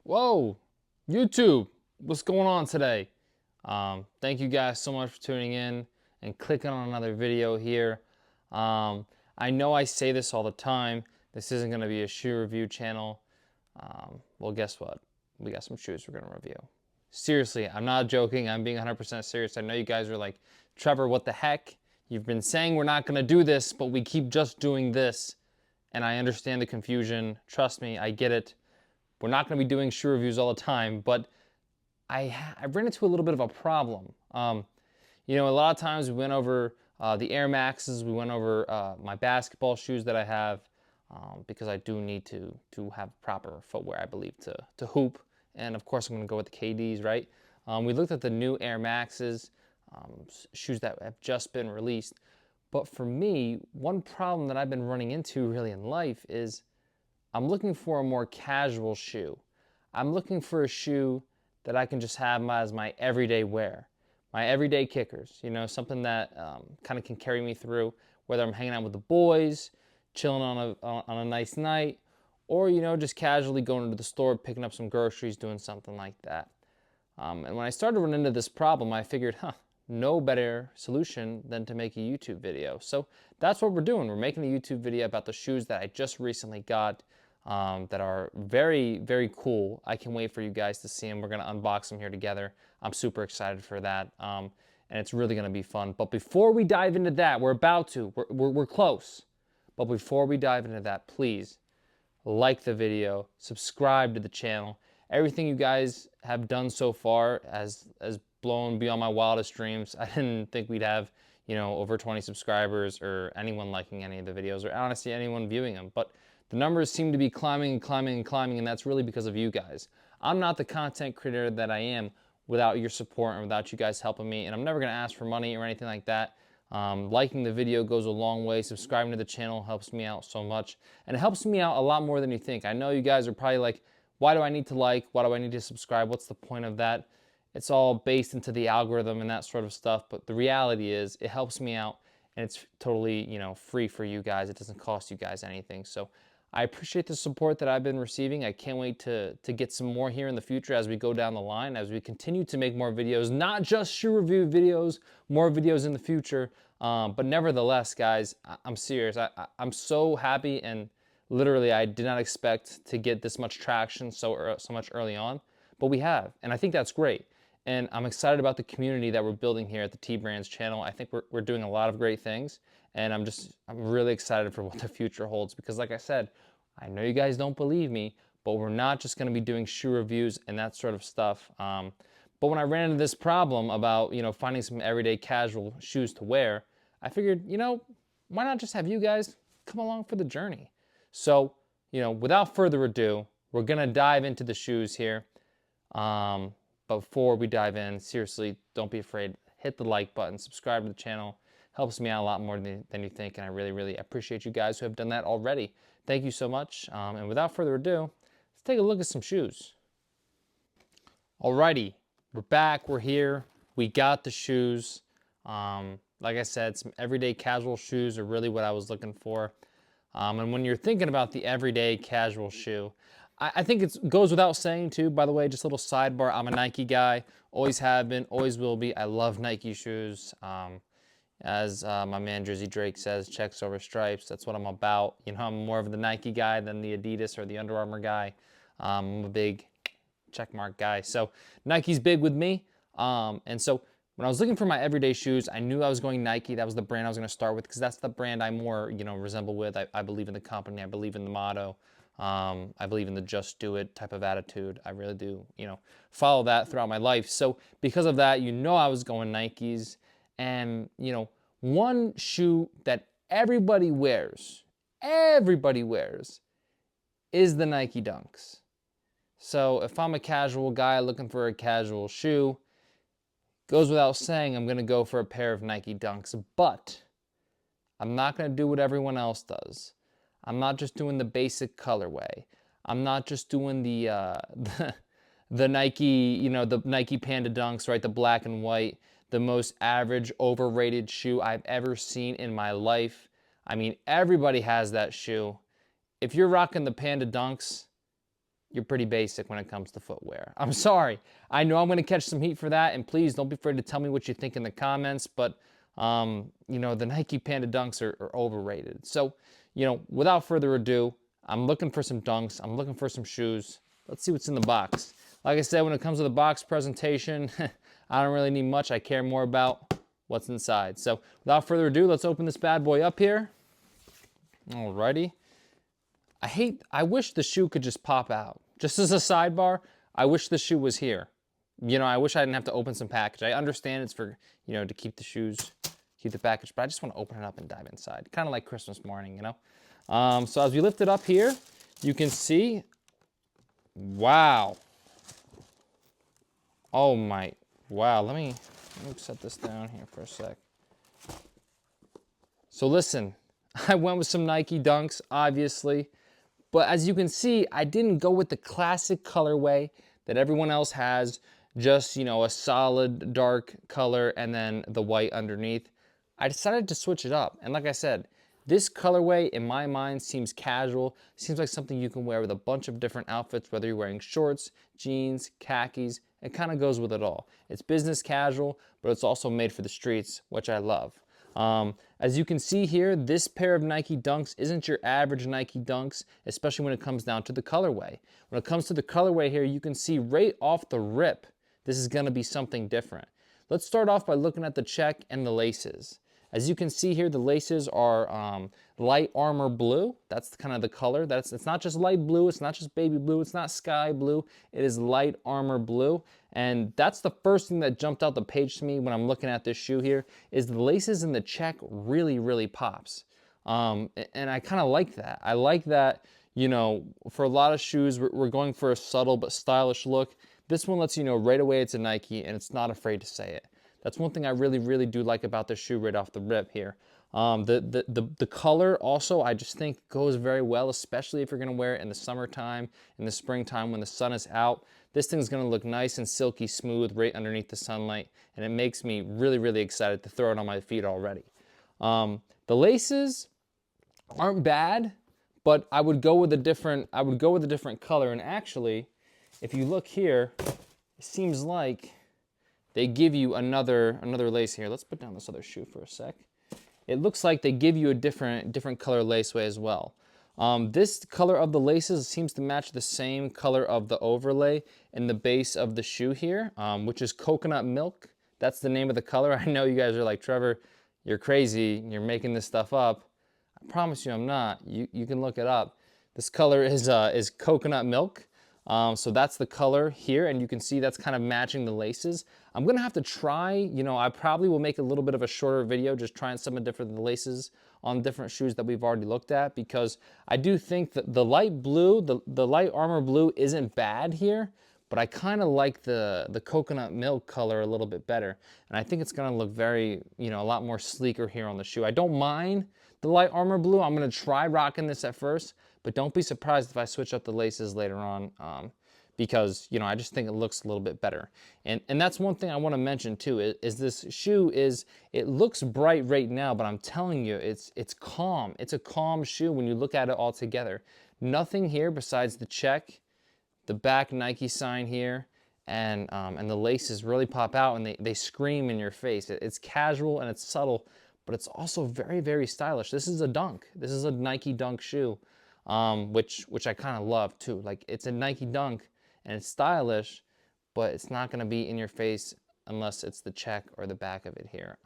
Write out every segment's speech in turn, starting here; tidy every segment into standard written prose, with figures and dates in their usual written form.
Whoa, YouTube, what's going on today? Thank you guys so much for tuning in and clicking on another video here. I know I say this all the time. This isn't going to be a shoe review channel. Well, guess what? We got some shoes we're going to review. Seriously, I'm not joking. I'm being 100% serious. I know you guys are like, Trevor, what the heck? You've been saying we're not going to do this, but we keep just doing this. And I understand the confusion. Trust me, I get it. We're not going to be doing shoe reviews all the time, but I ran into a little bit of a problem. A lot of times we went over the Air Maxes, we went over my basketball shoes that I have because I do need to have proper footwear, I believe, to hoop. And of course, I'm going to go with the KDs, right? We looked at the new Air Maxes, shoes that have just been released. But for me, one problem that I've been running into really in life is I'm looking for a more casual shoe. I'm looking for a shoe that I can just have as my everyday wear, my everyday kickers, something that kind of can carry me through, whether I'm hanging out with the boys, chilling on a nice night, or, just casually going to the store, picking up some groceries, doing something like that. And when I started to run into this problem, I figured, no better solution than to make a YouTube video. So that's what we're doing. We're making a YouTube video about the shoes that I just recently got that are very, very cool. I can wait for you guys to see them. We're going to unbox them here together. I'm super excited for that. And it's really going to be fun. But before we dive into that, we're about to. We're close. But before we dive into that, please like the video, subscribe to the channel. Everything you guys have done so far has blown beyond my wildest dreams. I didn't think we'd have, over 20 subscribers or anyone liking any of the videos or honestly anyone viewing them. But the numbers seem to be climbing and climbing and climbing, and that's really because of you guys. I'm not the content creator that I am without your support and without you guys helping me, and I'm never going to ask for money or anything like that. Liking the video goes a long way. Subscribing to the channel helps me out so much, and it helps me out a lot more than you think. I know you guys are probably like, why do I need to like? Why do I need to subscribe? What's the point of that? It's all based into the algorithm and that sort of stuff, but the reality is it helps me out, and it's totally, free for you guys. It doesn't cost you guys anything. So I appreciate the support that I've been receiving. I can't wait to get some more here in the future as we go down the line, as we continue to make more videos, not just shoe review videos, more videos in the future. But nevertheless, guys, I'm serious. I'm so happy, and literally I did not expect to get this much traction so much early on, but we have, and I think that's great. And I'm excited about the community that we're building here at the T Brands channel. I think we're doing a lot of great things, and I'm really excited for what the future holds, because like I said, I know you guys don't believe me, but we're not just going to be doing shoe reviews and that sort of stuff. But when I ran into this problem about, finding some everyday casual shoes to wear, I figured, why not just have you guys come along for the journey? So, without further ado, we're going to dive into the shoes here. But before we dive in, seriously, don't be afraid. Hit the like button, subscribe to the channel. Helps me out a lot more than you think, and I really, really appreciate you guys who have done that already. Thank you so much. And without further ado, let's take a look at some shoes. Alrighty, we're back, we're here. We got the shoes. Like I said, some everyday casual shoes are really what I was looking for. And when you're thinking about the everyday casual shoe, I think it goes without saying too, by the way, just a little sidebar, I'm a Nike guy, always have been, always will be. I love Nike shoes. As my man Drizzy Drake says, checks over stripes, that's what I'm about. I'm more of the Nike guy than the Adidas or the Under Armour guy. I'm a big checkmark guy. So Nike's big with me. And so when I was looking for my everyday shoes, I knew I was going Nike. That was the brand I was going to start with, because that's the brand I more, resemble with. I believe in the company. I believe in the motto. I believe in the just do it type of attitude. I really do, follow that throughout my life. So because of that, I was going Nikes. And, one shoe that everybody wears, is the Nike Dunks. So if I'm a casual guy looking for a casual shoe, goes without saying, I'm going to go for a pair of Nike Dunks. But I'm not going to do what everyone else does. I'm not just doing the basic colorway. I'm not just doing the Nike, the Nike Panda Dunks, right? The black and white, the most average, overrated shoe I've ever seen in my life. I mean, everybody has that shoe. If you're rocking the Panda Dunks, you're pretty basic when it comes to footwear. I'm sorry. I know I'm going to catch some heat for that, and please don't be afraid to tell me what you think in the comments, but, you know, the Nike Panda Dunks are overrated. So, you know, without further ado, I'm looking for some dunks. I'm looking for some shoes. Let's see what's in the box. Like I said, when it comes to the box presentation, I don't really need much. I care more about what's inside. So without further ado, let's open this bad boy up here. Alrighty. I wish the shoe could just pop out. Just as a sidebar, I wish the shoe was here. You know, I wish I didn't have to open some package. I understand it's for, you know, to keep the shoes, keep the package, but I just want to open it up and dive inside. Kind of like Christmas morning, you know? So as we lift it up here, you can see, wow. Oh my, wow. Let me set this down here for a sec. So listen, I went with some Nike Dunks, obviously. But as you can see, I didn't go with the classic colorway that everyone else has, just, you know, a solid dark color and then the white underneath. I decided to switch it up. And like I said, this colorway in my mind seems casual, seems like something you can wear with a bunch of different outfits, whether you're wearing shorts, jeans, khakis, it kind of goes with it all. It's business casual, but it's also made for the streets, which I love. As you can see here, this pair of Nike Dunks isn't your average Nike Dunks, especially when it comes down to the colorway. When it comes to the colorway here, you can see right off the rip, this is going to be something different. Let's start off by looking at the check and the laces. As you can see here, the laces are light armor blue. That's kind of the color. It's not just light blue, it's not just baby blue, it's not sky blue. It is light armor blue. And that's the first thing that jumped out the page to me when I'm looking at this shoe here, is the laces in the check really, really pops. And I kind of like that. I like that, you know, for a lot of shoes, we're going for a subtle but stylish look. This one lets you know right away it's a Nike, and it's not afraid to say it. That's one thing I really, really do like about this shoe right off the rip here. The color also, I just think goes very well, especially if you're gonna wear it in the summertime, in the springtime when the sun is out. This thing's gonna look nice and silky smooth right underneath the sunlight, and it makes me really, really excited to throw it on my feet already. The laces aren't bad, but I would go with a different color. And actually, if you look here, it seems like they give you another lace here. Let's put down this other shoe for a sec. It looks like they give you a different color laceway as well. This color of the laces seems to match the same color of the overlay in the base of the shoe here, which is coconut milk. That's the name of the color. I know you guys are like, Trevor, you're crazy. You're making this stuff up. I promise you I'm not. You can look it up. This color is coconut milk. So that's the color here, and you can see that's kind of matching the laces. I'm gonna have to try, you know, I probably will make a little bit of a shorter video just trying some of the laces on different shoes that we've already looked at, because I do think that the light blue, the light armor blue isn't bad here, but I kind of like the coconut milk color a little bit better. And I think it's gonna look very, you know, a lot more sleeker here on the shoe. I don't mind the light armor blue. I'm gonna try rocking this at first, but don't be surprised if I switch up the laces later on, because, you know, I just think it looks a little bit better. And that's one thing I want to mention too, is this shoe it looks bright right now, but I'm telling you, it's calm. It's a calm shoe when you look at it all together. Nothing here besides the check, the back Nike sign here, and the laces really pop out, and they scream in your face. It's casual and it's subtle, but it's also very, very stylish. This is a dunk. This is a Nike Dunk shoe, which I kind of love too. Like, it's a Nike Dunk and it's stylish, but it's not going to be in your face unless it's the check or the back of it here.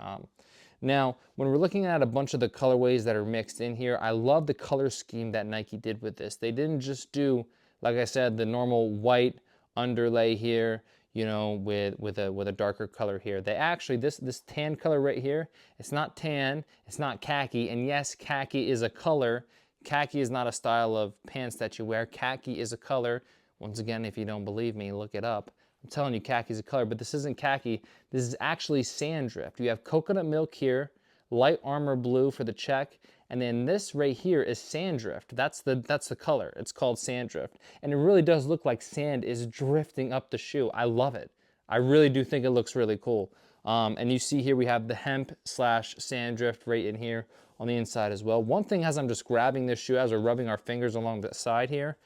Now, when we're looking at a bunch of the colorways that are mixed in here, I love the color scheme that Nike did with this. They didn't just do, like I said, the normal white underlay here, you know, with a darker color here. They actually, this tan color right here, it's not tan, it's not khaki, and yes, khaki is a color. Khaki is not a style of pants that you wear. Khaki is a color. Once again, if you don't believe me, look it up. I'm telling you, khaki is a color, but this isn't khaki. This is actually sand drift. You have coconut milk here, light armor blue for the check, and then this right here is sand drift. That's the color. It's called sand drift. And it really does look like sand is drifting up the shoe. I love it. I really do think it looks really cool. And you see here we have the hemp / sand drift right in here on the inside as well. One thing, as I'm just grabbing this shoe, as we're rubbing our fingers along the side here,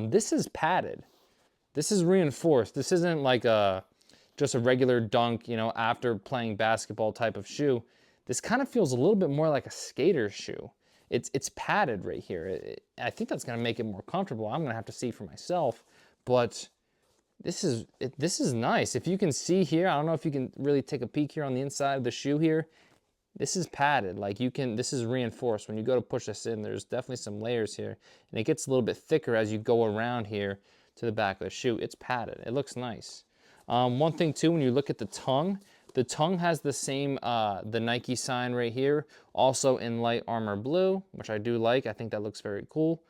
this is padded. this is reinforced. This isn't like just a regular dunk, you know, after playing basketball type of shoe. This kind of feels a little bit more like a skater shoe. It's padded right here. I think that's gonna make it more comfortable. I'm gonna have to see for myself, but this is nice. If you can see here, I don't know if you can really take a peek here on the inside of the shoe here. This is padded, like you can, this is reinforced. When you go to push this in, there's definitely some layers here, and it gets a little bit thicker as you go around here to the back of the shoe. It's padded, it looks nice. One thing too, when you look at the tongue has the same, the Nike sign right here, also in light armor blue, which I do like. I think that looks very cool.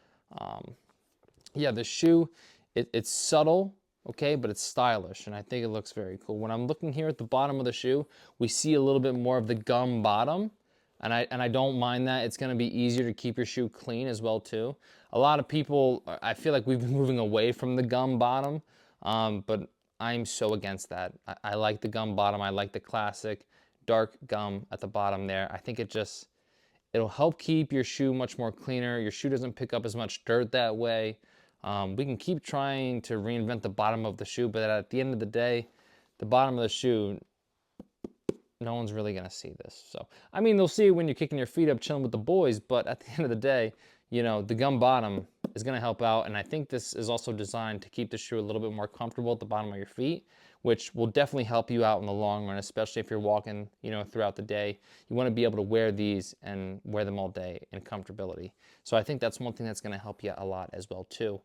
Yeah, the shoe, it's subtle, okay, but it's stylish, and I think it looks very cool. When I'm looking here at the bottom of the shoe, we see a little bit more of the gum bottom, and I don't mind that. It's gonna be easier to keep your shoe clean as well too. A lot of people, I feel like we've been moving away from the gum bottom, but I'm so against that. I like the gum bottom. I like the classic dark gum at the bottom there. I think it'll help keep your shoe much more cleaner. Your shoe doesn't pick up as much dirt that way. We can keep trying to reinvent the bottom of the shoe, but at the end of the day, the bottom of the shoe, no one's really gonna see this. So, I mean, they'll see it when you're kicking your feet up, chilling with the boys, but at the end of the day, you know, the gum bottom is gonna help out, and I think this is also designed to keep the shoe a little bit more comfortable at the bottom of your feet, which will definitely help you out in the long run, especially if you're walking, you know, throughout the day. You wanna be able to wear these and wear them all day in comfortability. So I think that's one thing that's gonna help you a lot as well too.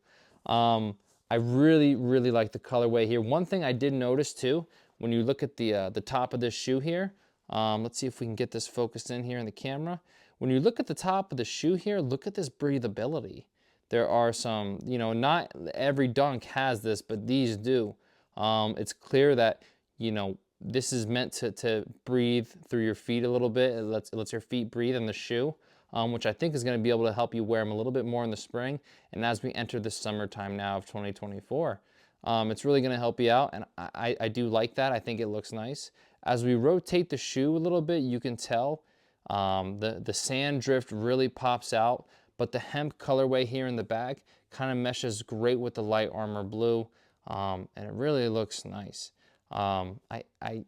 I really, really like the colorway here. One thing I did notice too, when you look at the top of this shoe here, let's see if we can get this focused in here in the camera. When you look at the top of the shoe here, look at this breathability. There are some, you know, not every dunk has this, but these do. It's clear that, you know, this is meant to breathe through your feet a little bit. It lets your feet breathe in the shoe, which I think is going to be able to help you wear them a little bit more in the spring. And as we enter the summertime now of 2024, it's really going to help you out. And I do like that. I think it looks nice. As we rotate the shoe a little bit, you can tell the sand drift really pops out, but the hemp colorway here in the back kind of meshes great with the light armor blue, and it really looks nice. I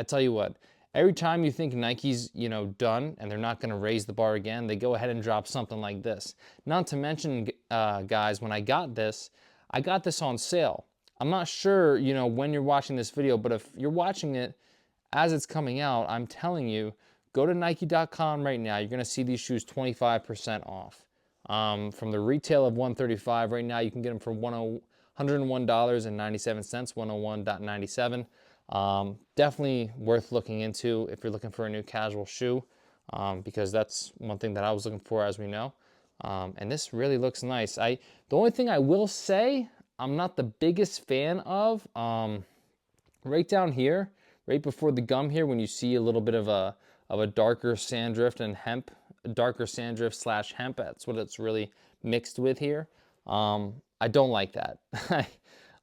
tell you what, every time you think Nike's, you know, done and they're not going to raise the bar again, they go ahead and drop something like this. Not to mention, guys, when I got this on sale. I'm not sure, you know, when you're watching this video, but if you're watching it as it's coming out, I'm telling you, go to Nike.com right now. You're going to see these shoes 25% off. From the retail of $135 right now, you can get them for $101.97, 101.97. Definitely worth looking into if you're looking for a new casual shoe, because that's one thing that I was looking for, as we know. And this really looks nice. The only thing I will say I'm not the biggest fan of, right down here, right before the gum here, when you see a little bit of a darker sand drift and hemp, darker sand drift slash hemp, that's what it's really mixed with here. I don't like that.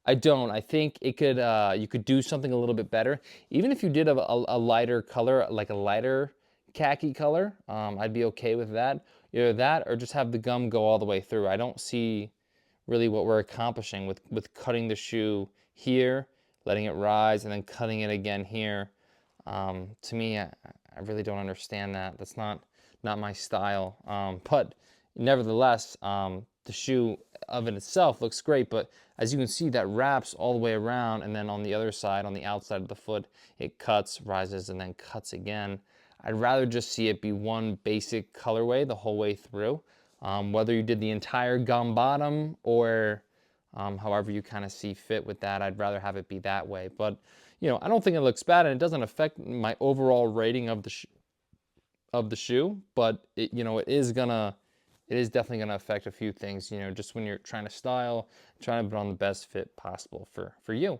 I don't. I think it could, you could do something a little bit better. Even if you did a lighter color, like a lighter khaki color, I'd be okay with that. Either that or just have the gum go all the way through. I don't see really what we're accomplishing with cutting the shoe here, letting it rise, and then cutting it again here. To me, I really don't understand that. That's not my style. But nevertheless, the shoe of it itself looks great, but as you can see, that wraps all the way around, and then on the other side, on the outside of the foot, it cuts, rises, and then cuts again. I'd rather just see it be one basic colorway the whole way through. Whether you did the entire gum bottom or however you kind of see fit with that, I'd rather have it be that way. But, you know, I don't think it looks bad, and it doesn't affect my overall rating of the shoe, but it, you know, it is definitely gonna affect a few things, you know, just when you're trying to style, trying to put on the best fit possible for you.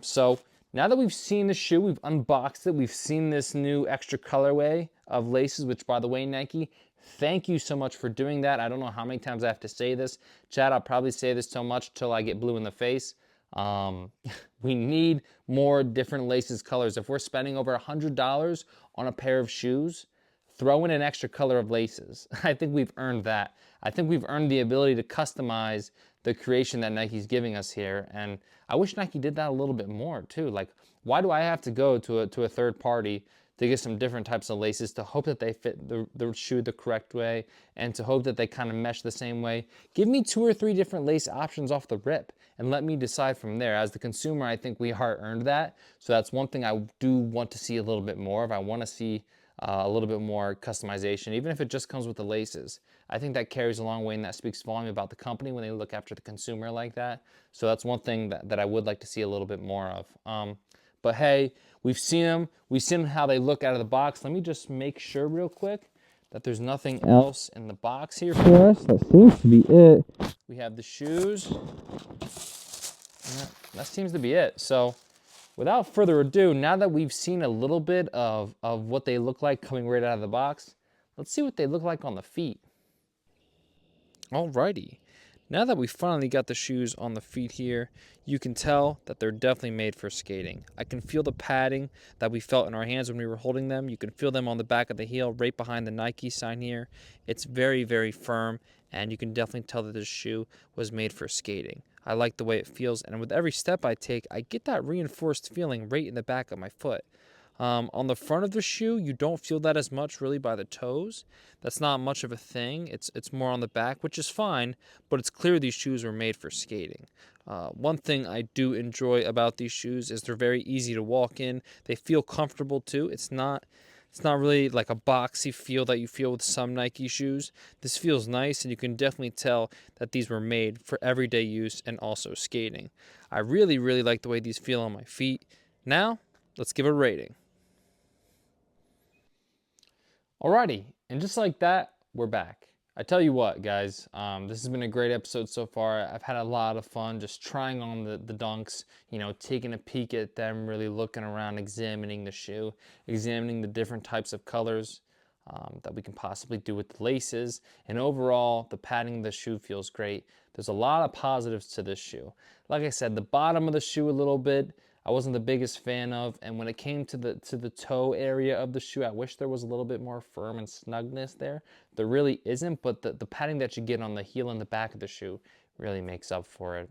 So now that we've seen the shoe, we've unboxed it, we've seen this new extra colorway of laces, which, by the way, Nike, thank you so much for doing that. I don't know how many times I have to say this. Chad, I'll probably say this so much till I get blue in the face. We need more different laces colors. If we're spending over $100 on a pair of shoes, throw in an extra color of laces. I think we've earned that. I think we've earned the ability to customize the creation that Nike's giving us here. And I wish Nike did that a little bit more too. Like, why do I have to go to a third party to get some different types of laces to hope that they fit the shoe the correct way and to hope that they kind of mesh the same way? Give me 2 or 3 different lace options off the rip and let me decide from there. As the consumer, I think we are earned that. So that's one thing I do want to see a little bit more of. I want to see a little bit more customization, even if it just comes with the laces. I think that carries a long way, and that speaks volume about the company when they look after the consumer like that. So that's one thing that I would like to see a little bit more of. But hey, we've seen how they look out of the box. Let me just make sure real quick that there's nothing else in the box here for us. That seems to be it. We have the shoes. That seems to be it. So without further ado, now that we've seen a little bit of what they look like coming right out of the box, let's see what they look like on the feet. Alrighty. Now that we finally got the shoes on the feet here, you can tell that they're definitely made for skating. I can feel the padding that we felt in our hands when we were holding them. You can feel them on the back of the heel right behind the Nike sign here. It's very, very firm, and you can definitely tell that this shoe was made for skating. I like the way it feels, and with every step I take, I get that reinforced feeling right in the back of my foot. On the front of the shoe, you don't feel that as much really by the toes. That's not much of a thing. It's more on the back, which is fine, but it's clear these shoes were made for skating. One thing I do enjoy about these shoes is they're very easy to walk in. They feel comfortable too. It's not really like a boxy feel that you feel with some Nike shoes. This feels nice, and you can definitely tell that these were made for everyday use and also skating. I really, really like the way these feel on my feet. Now, let's give a rating. Alrighty, and just like that, we're back. I tell you what, guys, this has been a great episode so far. I've had a lot of fun just trying on the dunks, taking a peek at them, really looking around, examining the shoe, examining the different types of colors that we can possibly do with the laces. And overall, the padding of the shoe feels great. There's a lot of positives to this shoe. Like I said, the bottom of the shoe a little bit, I wasn't the biggest fan of, and when it came to the toe area of the shoe, I wish there was a little bit more firm and snugness there. There really isn't, but the padding that you get on the heel and the back of the shoe really makes up for it.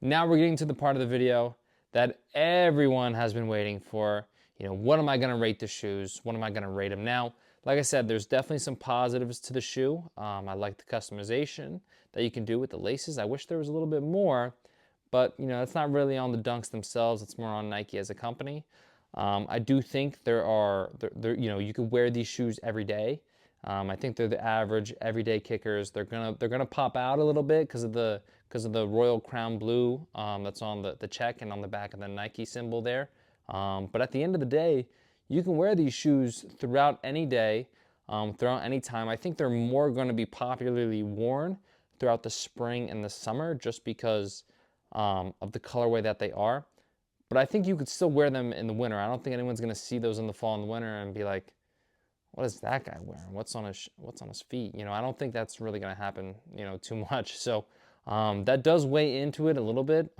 Now we're getting to the part of the video that everyone has been waiting for. What am I going to rate the shoes? What am I going to rate them? Now, like I said, there's definitely some positives to the shoe. I like the customization that you can do with the laces. I wish there was a little bit more. But, it's not really on the dunks themselves. It's more on Nike as a company. I do think you could wear these shoes every day. I think they're the average everyday kickers. They're gonna pop out a little bit because of the royal crown blue that's on the check and on the back of the Nike symbol there. But at the end of the day, you can wear these shoes throughout any day, throughout any time. I think they're more going to be popularly worn throughout the spring and the summer just because of the colorway that they are. But I think you could still wear them in the winter. I don't think anyone's going to see those in the fall and the winter and be like, what is that guy wearing? What's on his feet? I don't think that's really going to happen, too much. So that does weigh into it a little bit.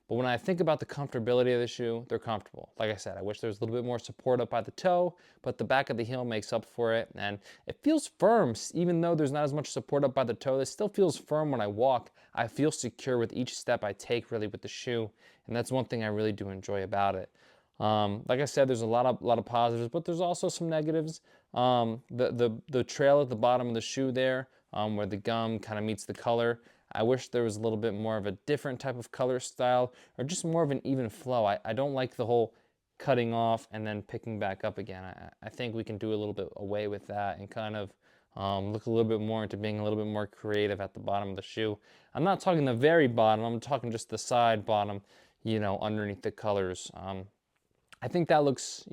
But when I think about the comfortability of the shoe, they're comfortable. Like I said, I wish there was a little bit more support up by the toe, but the back of the heel makes up for it. And it feels firm, even though there's not as much support up by the toe. It still feels firm when I walk. I feel secure with each step I take really with the shoe. And that's one thing I really do enjoy about it. Like I said, there's a lot of positives, but there's also some negatives. The trail at the bottom of the shoe there, where the gum kind of meets the color, I wish there was a little bit more of a different type of color style or just more of an even flow. I don't like the whole cutting off and then picking back up again. I think we can do a little bit away with that and kind of look a little bit more into being a little bit more creative at the bottom of the shoe. I'm not talking the very bottom, I'm talking just the side bottom, underneath the colors. I think that looks,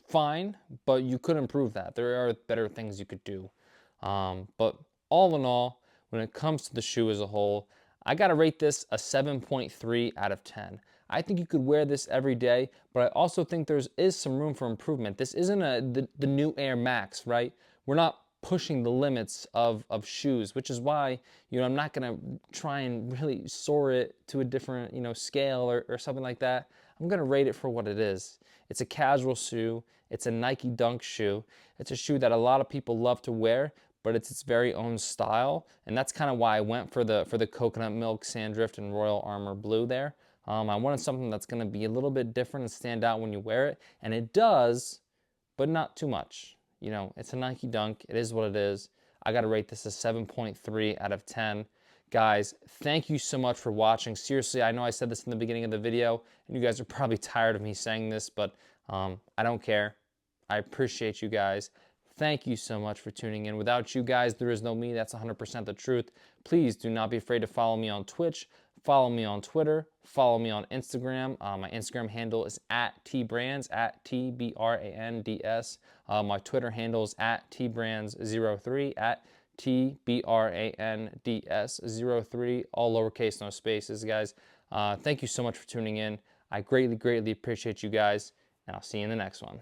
fine, but you could improve that. There are better things you could do. But all in all, when it comes to the shoe as a whole, I gotta rate this a 7.3 out of 10. I think you could wear this every day, but I also think there is some room for improvement. This isn't the new Air Max, right? We're not pushing the limits of shoes, which is why, I'm not gonna try and really soar it to a different, scale or something like that. I'm gonna rate it for what it is. It's a casual shoe. It's a Nike Dunk shoe. It's a shoe that a lot of people love to wear, but it's its very own style, and that's kind of why I went for the coconut milk, Sandrift, and Royal Armor blue there. I wanted something that's going to be a little bit different and stand out when you wear it, and it does, but not too much. You know, it's a Nike Dunk. It is what it is. I got to rate this a 7.3 out of 10. Guys, thank you so much for watching. Seriously, I know I said this in the beginning of the video, and you guys are probably tired of me saying this, but I don't care. I appreciate you guys. Thank you so much for tuning in. Without you guys, there is no me. That's 100% the truth. Please do not be afraid to follow me on Twitch. Follow me on Twitter. Follow me on Instagram. My Instagram handle is @tbrands, @TBRANDS. My Twitter handle is @tbrands03, @TBRANDS03, all lowercase, no spaces, guys. Thank you so much for tuning in. I greatly, greatly appreciate you guys, and I'll see you in the next one.